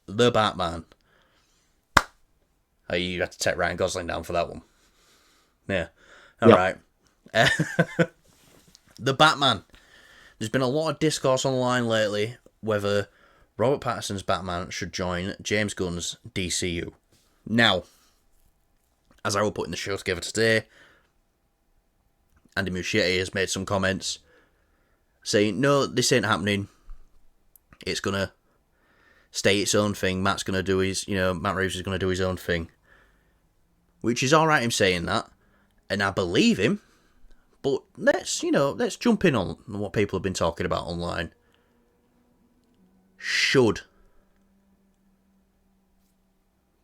The Batman. Oh, you had to take Ryan Gosling down for that one. Yeah. All Yep. right. The Batman. There's been a lot of discourse online lately whether Robert Pattinson's Batman should join James Gunn's DCU. Now, as I was putting the show together today, Andy Muschietti has made some comments saying, no, this ain't happening. It's going to stay its own thing. Matt Reeves is going to do his own thing. Which is alright him saying that. And I believe him. But let's jump in on what people have been talking about online. Should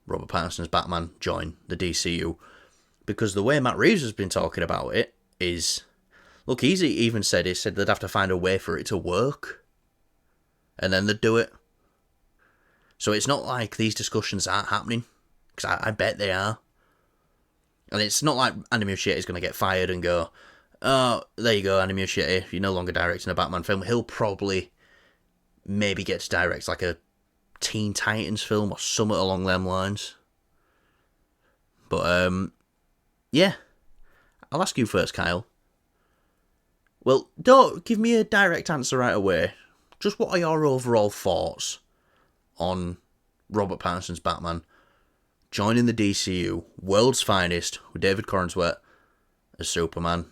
Robert Pattinson's Batman join the DCU? Because the way Matt Reeves has been talking about it is... Look, he even said they'd have to find a way for it to work. And then they'd do it. So it's not like these discussions aren't happening. Because I bet they are. And it's not like Andy Muschietti is going to get fired and go, oh, there you go, Andy Muschietti, you're no longer directing a Batman film. He'll probably maybe get to direct like a Teen Titans film or something along them lines. But, yeah. I'll ask you first, Kyle. Well, don't give me a direct answer right away. Just what are your overall thoughts on Robert Pattinson's Batman joining the DCU, world's finest, with David Cornswet as Superman?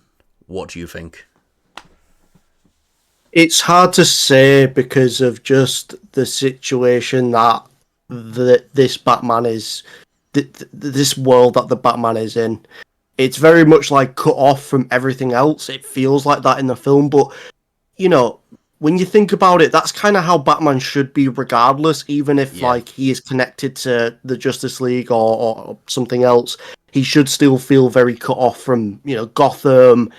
What do you think? It's hard to say because of just the situation that this Batman is, this world that the Batman is in. It's very much like cut off from everything else. It feels like that in the film, but when you think about it, that's kind of how Batman should be regardless, even if like he is connected to the Justice League or something else. He should still feel very cut off from, Gotham,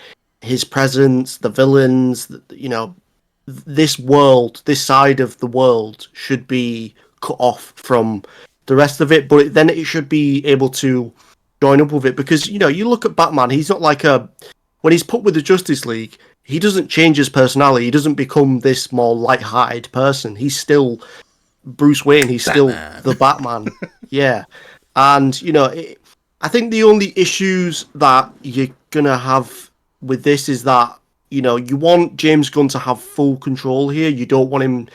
his presence, the villains, this world, this side of the world should be cut off from the rest of it, but then it should be able to join up with it because, you look at Batman, he's not like when he's put with the Justice League, he doesn't change his personality. He doesn't become this more light-hearted person. He's still Bruce Wayne. He's Batman. still the Batman. Yeah. And, I think the only issues that you're going to have with this is that, you want James Gunn to have full control here. You don't want him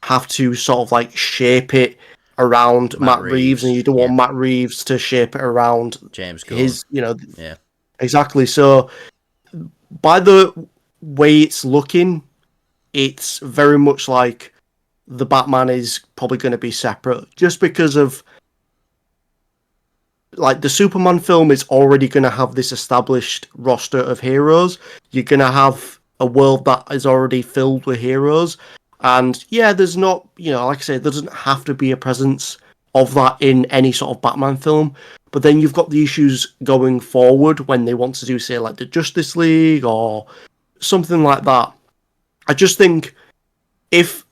have to sort of like shape it around Matt Reeves, and you don't want Matt Reeves to shape it around James Gunn. his, exactly. So by the way it's looking, it's very much like the Batman is probably going to be separate, just because of like the Superman film is already going to have this established roster of heroes. You're going to have a world that is already filled with heroes, and there's not, like I said, there doesn't have to be a presence of that in any sort of Batman film. But then you've got the issues going forward when they want to do, say, like the Justice League or something like that. I just think if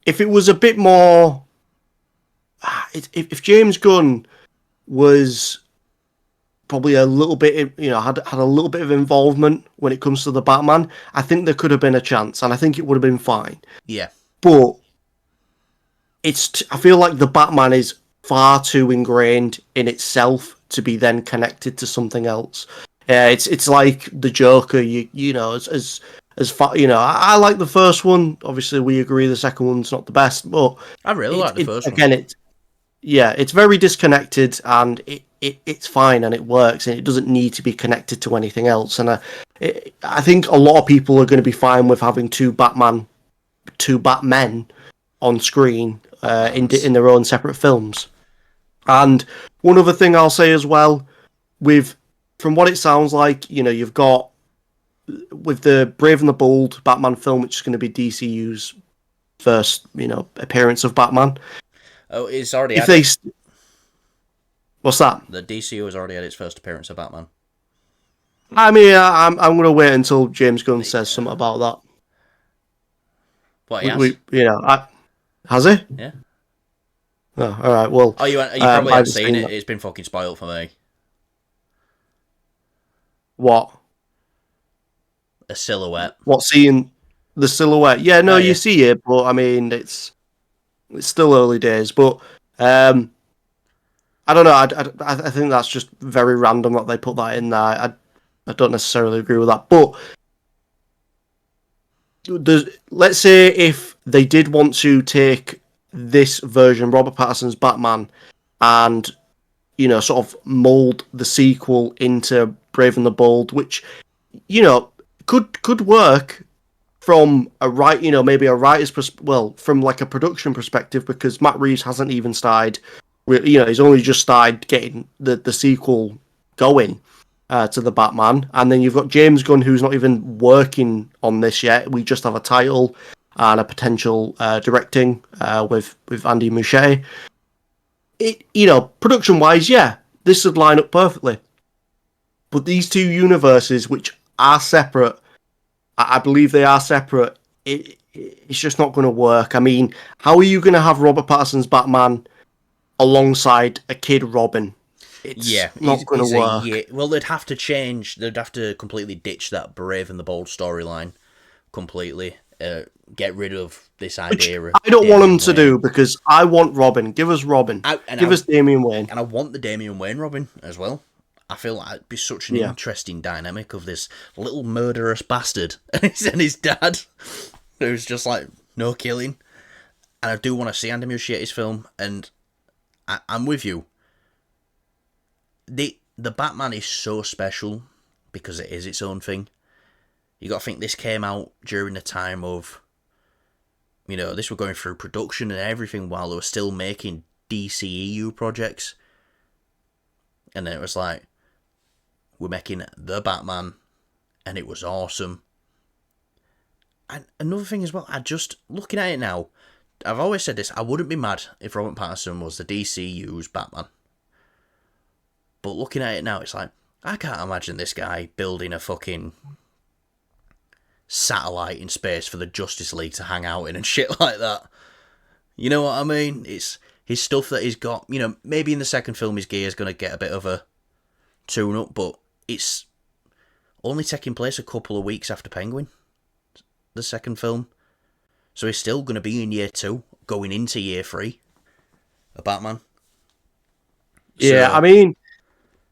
it was a bit more, if James Gunn was probably a little bit, had a little bit of involvement when it comes to the Batman, I think there could have been a chance, and I think it would have been fine. Yeah. But I feel like the Batman is far too ingrained in itself to be then connected to something else. It's like the Joker. As far, I like the first one. Obviously, we agree the second one's not the best, but I really like the first one. Again, it's very disconnected, and it's fine and it works, and it doesn't need to be connected to anything else. And I think a lot of people are going to be fine with having two Batmen on screen in their own separate films. And one other thing I'll say as well, from what it sounds like, you've got with the Brave and the Bold Batman film, which is going to be DCU's first, appearance of Batman. Oh, it's already What's that? The DCU has already had its first appearance of Batman. I mean, I'm going to wait until James Gunn says something about that. What, he has? Has he? Yeah. Oh, all right. Well, you probably haven't seen it. It's been fucking spoiled for me. What? A silhouette. What scene? the silhouette. Yeah, no, Oh you yeah, see it, but I mean, it's still early days. But um, I don't know. I think that's just very random that they put that in there. I don't necessarily agree with that. But let's say if they did want to take this version, Robert Pattinson's Batman, and sort of mold the sequel into Brave and the Bold, which could work from maybe a writer's from like a production perspective, because Matt Reeves hasn't even started. He's only just started getting the sequel going to the Batman, and then you've got James Gunn, who's not even working on this yet. We just have a title and a potential directing with Andy Muschietti. Production wise, yeah, this would line up perfectly. But these two universes, which are separate, I believe they are separate. It's just not going to work. I mean, how are you going to have Robert Pattinson's Batman alongside a kid Robin? It's yeah. not going to He's a work. yeah. Well, they'd have to change. They'd have to completely ditch that Brave and the Bold storyline completely. Get rid of this Which idea of I don't want them Damian to Wayne. do, because I want Robin. Give us Robin. I, and Give I us Damian Wayne. and I want the Damian Wayne Robin as well. I feel like it'd be such an Yeah. interesting dynamic of this little murderous bastard and his dad, who's just like no killing. And I do want to see Andy Muschietti's film, and I'm with you. The Batman is so special because it is its own thing. You got to think this came out during the time of, this were going through production and everything while they were still making DCEU projects. And then it was like, we're making the Batman, and it was awesome. And another thing as well, looking at it now, I've always said this, I wouldn't be mad if Robert Pattinson was the DCU's Batman. But looking at it now, it's like, I can't imagine this guy building a fucking satellite in space for the Justice League to hang out in and shit like that. You know what I mean? It's his stuff that he's got, maybe in the second film his gear's going to get a bit of a tune-up, but it's only taking place a couple of weeks after Penguin, the second film. So he's still going to be in year 2, going into year 3, a Batman. Yeah, So, I mean,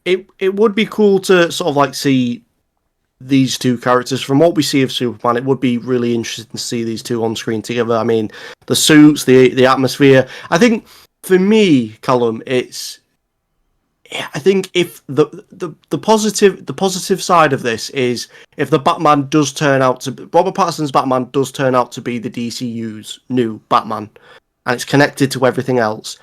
it would be cool to sort of like see these two characters. From what we see of Superman, it would be really interesting to see these two on screen together. I mean, the suits, the atmosphere. I think for me, Callum, I think if the positive side of this is if the Batman does turn out to Robert Pattinson's Batman does turn out to be the DCU's new Batman, and it's connected to everything else,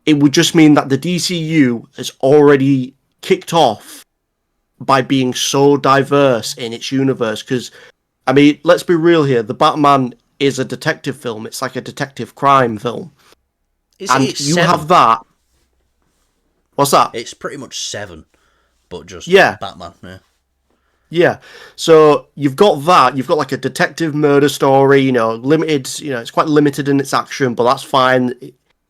it would just mean that the DCU has already kicked off by being so diverse in its universe. Because, I mean, let's be real here, the Batman is a detective film. It's like a detective crime film. And it's you 7. have that. What's that? It's pretty much 7, but just Yeah. Batman, yeah. Yeah. So you've got that. You've got like a detective murder story, limited, it's quite limited in its action, but that's fine.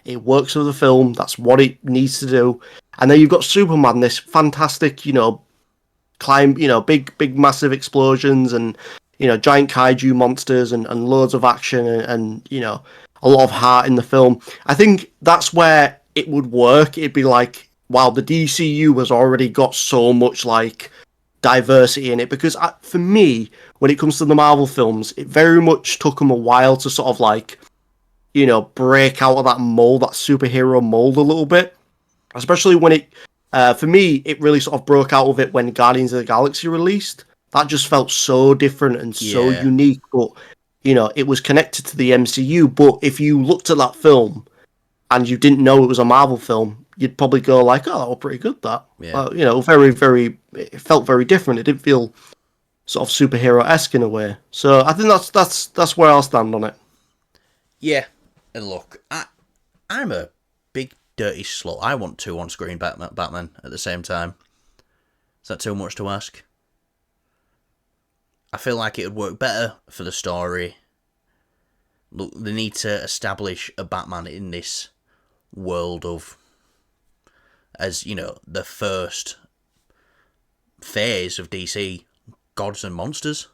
It works for the film. That's what it needs to do. And then you've got Superman, this fantastic, climb, big, massive explosions and, giant kaiju monsters and loads of action and, a lot of heart in the film. I think that's where it would work. It'd be like, wow, the DCU has already got so much like diversity in it, because for me, when it comes to the Marvel films, it very much took them a while to sort of like, break out of that mold, that superhero mold a little bit, especially when for me, it really sort of broke out of it when Guardians of the Galaxy released. That just felt so different and so Yeah. unique, but it was connected to the MCU. But if you looked at that film and you didn't know it was a Marvel film, you'd probably go like, "Oh, that was pretty good." That, Yeah. very, very, it felt very different. It didn't feel sort of superhero-esque in a way. So I think that's where I'll stand on it. Yeah. And look, I'm a big dirty slut. I want 2 on-screen Batman at the same time. Is that too much to ask? I feel like it would work better for the story. Look, they need to establish a Batman in this world of, as the first phase of DC, gods and monsters.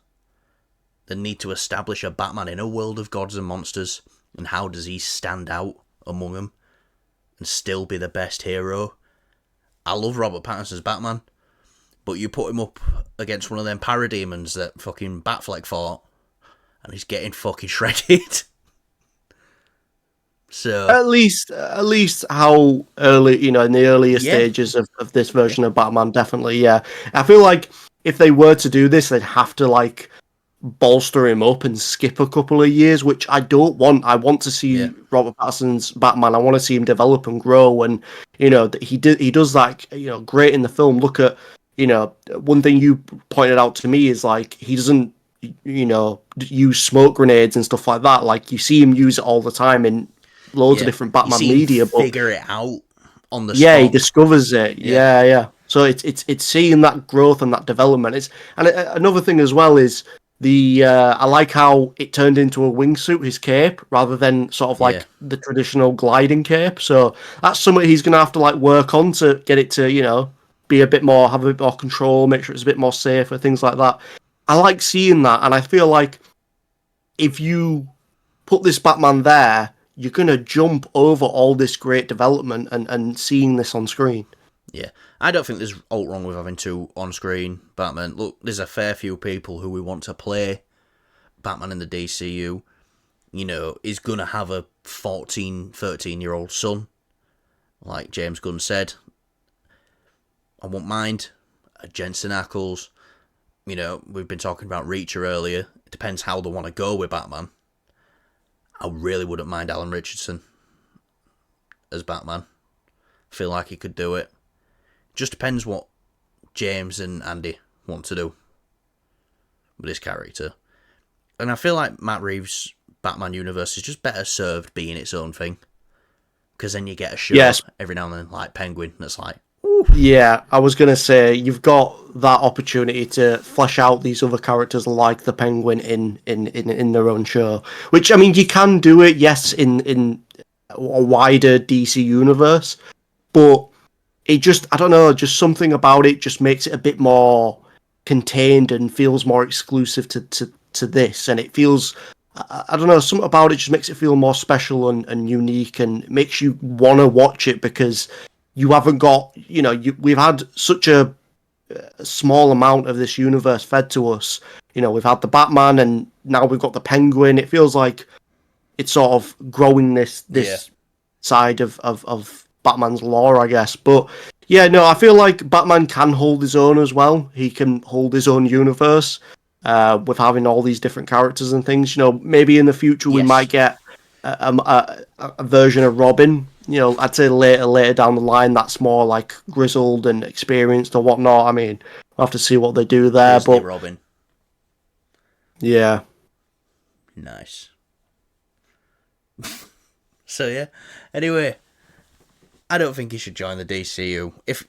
They need to establish a Batman in a world of gods and monsters, and how does he stand out among them and still be the best hero? I love Robert Pattinson's Batman, but you put him up against one of them parademons that fucking Batfleck fought, and he's getting fucking shredded. So at least how early, in the earlier yeah, stages of this version of Batman, definitely, yeah. I feel like if they were to do this, they'd have to like bolster him up and skip a couple of years, which I don't want. I want to yeah, see Robert Pattinson's Batman. I want to see him develop and grow, and he does that, great in the film. Look at, one thing you pointed out to me is like he doesn't, use smoke grenades and stuff like that. Like you see him use it all the time in loads of yeah. different You Batman see him media, but figure it out on the yeah, he spot. discovers it. Yeah, Yeah, yeah. So it's seeing that growth and that development. Another thing as well is I like how it turned into a wingsuit, his cape, rather than sort of yeah, like the traditional gliding cape. So that's something he's gonna have to like work on to get it to be a bit more, have a bit more control, make sure it's a bit more safer, things like that. I like seeing that, and I feel like if you put this Batman there, you're gonna jump over all this great development and seeing this on screen. yeah. I don't think there's alt wrong with having two on-screen Batman. Look, there's a fair few people who we want to play Batman in the DCU. Is gonna have a 14, 13-year-old son, like James Gunn said. I won't mind a Jensen Ackles. We've been talking about Reacher earlier. It depends how they want to go with Batman. I really wouldn't mind Alan Richardson as Batman. Feel like he could do it. Just depends what James and Andy want to do with his character. And I feel like Matt Reeves' Batman universe is just better served being its own thing. Because then you get a show Yes, every now and then, like Penguin, that's like, yeah, I was gonna say you've got that opportunity to flesh out these other characters like the Penguin in their own show. Which I mean, you can do it, yes, in a wider DC universe, but it just, I don't know, just something about it just makes it a bit more contained and feels more exclusive to this, and it feels. I don't know, something about it just makes it feel more special and unique, and makes you want to watch it because you haven't got, we've had such a small amount of this universe fed to us. We've had the Batman, and now we've got the Penguin. It feels like it's sort of growing this yeah, side of Batman's lore, I guess. But yeah, no, I feel like Batman can hold his own as well. He can hold his own universe with having all these different characters and things. Maybe in the future we might yes, get a version of Robin. I'd say later down the line that's more like grizzled and experienced or whatnot. I mean, we'll have to see what they do there. Grizzly But Robin. yeah, Nice. So yeah. Anyway, I don't think he should join the DCU. If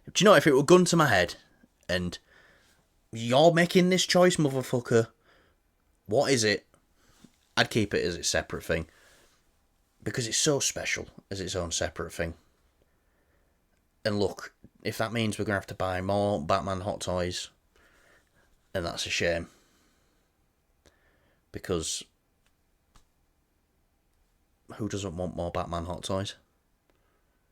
it were gun to my head, and you're making this choice, motherfucker, what is it? I'd keep it as its separate thing. Because it's so special as its own separate thing. And look, if that means we're going to have to buy more Batman Hot Toys, then that's a shame. Because who doesn't want more Batman Hot Toys?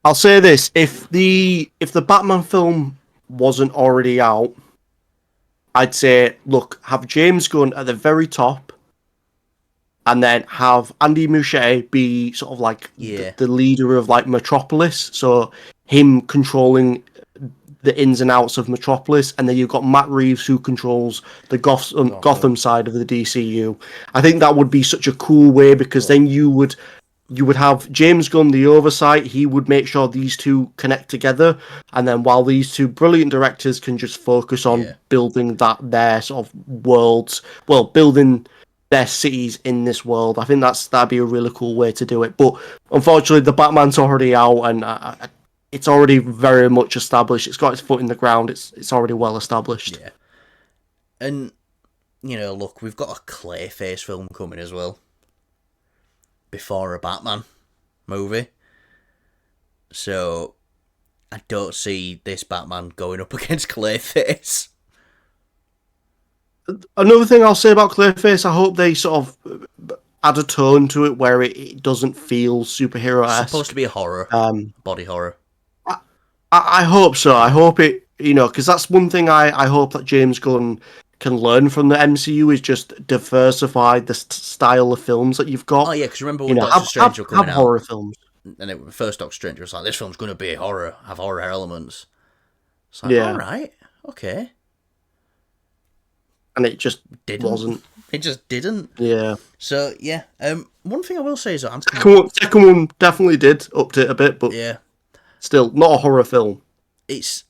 I'll say this: if the Batman film wasn't already out, I'd say, look, have James Gunn at the very top, and then have Andy Muschietti be sort of like Yeah. the leader of like Metropolis, so him controlling the ins and outs of Metropolis, and then you've got Matt Reeves who controls the Gotham side of the DCU. I think that would be such a cool way, because then you would have James Gunn the oversight. He would make sure these two connect together, and then while these two brilliant directors can just focus on Yeah. building their sort of worlds, well, building their cities in this world. I think that'd be a really cool way to do it. But unfortunately, the Batman's already out, and it's already very much established. It's got its foot in the ground. It's already well established. Yeah. And, look, we've got a Clayface film coming as well. Before a Batman movie. So, I don't see this Batman going up against Clayface. Another thing I'll say about Clayface, I hope they sort of add a tone to it where it doesn't feel It's supposed superhero-esque. to be a horror, Um, body horror. I hope so. I hope it, because that's one thing I hope that James Gunn can learn from the MCU is just diversify the style of films that you've Oh got. yeah, because remember when Doctor Have Strange were coming out, horror films. and it was first Doctor Strange was like, this film's going to be horror, have horror elements. It's like, all Yeah, right, okay, and it just didn't. wasn't. It just didn't. Yeah, So yeah, one thing I will say is that second one definitely did upped it a bit, but yeah, still not a horror film. it's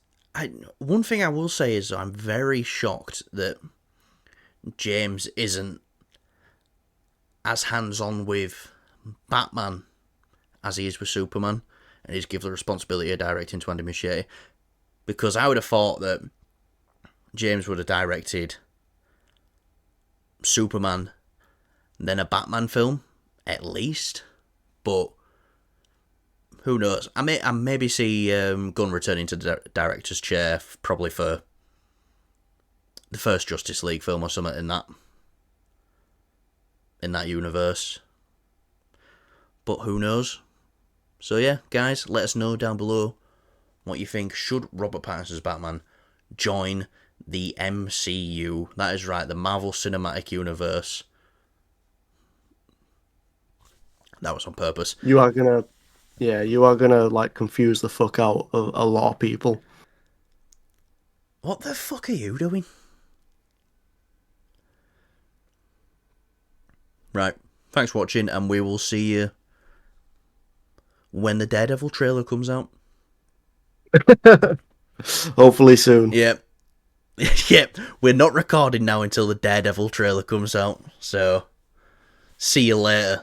one thing I will say is I'm very shocked that James isn't as hands-on with Batman as he is with Superman, and he's given the responsibility of directing to Andy Muschietti, because I would have thought that James would have directed Superman, then a Batman film, at least. But who knows? I maybe see Gunn returning to the director's chair, probably for the first Justice League film or something in that universe. But who knows? So yeah, guys, let us know down below what you think. Should Robert Pattinson's Batman join the MCU? That is right, the Marvel Cinematic Universe. That was on purpose. You are gonna like confuse the fuck out of a lot of people. What the fuck are you doing? Right, thanks for watching, and we will see you when the Daredevil trailer comes out. Hopefully soon. Yep. Yep, we're not recording now until the Daredevil trailer comes out, so see you later.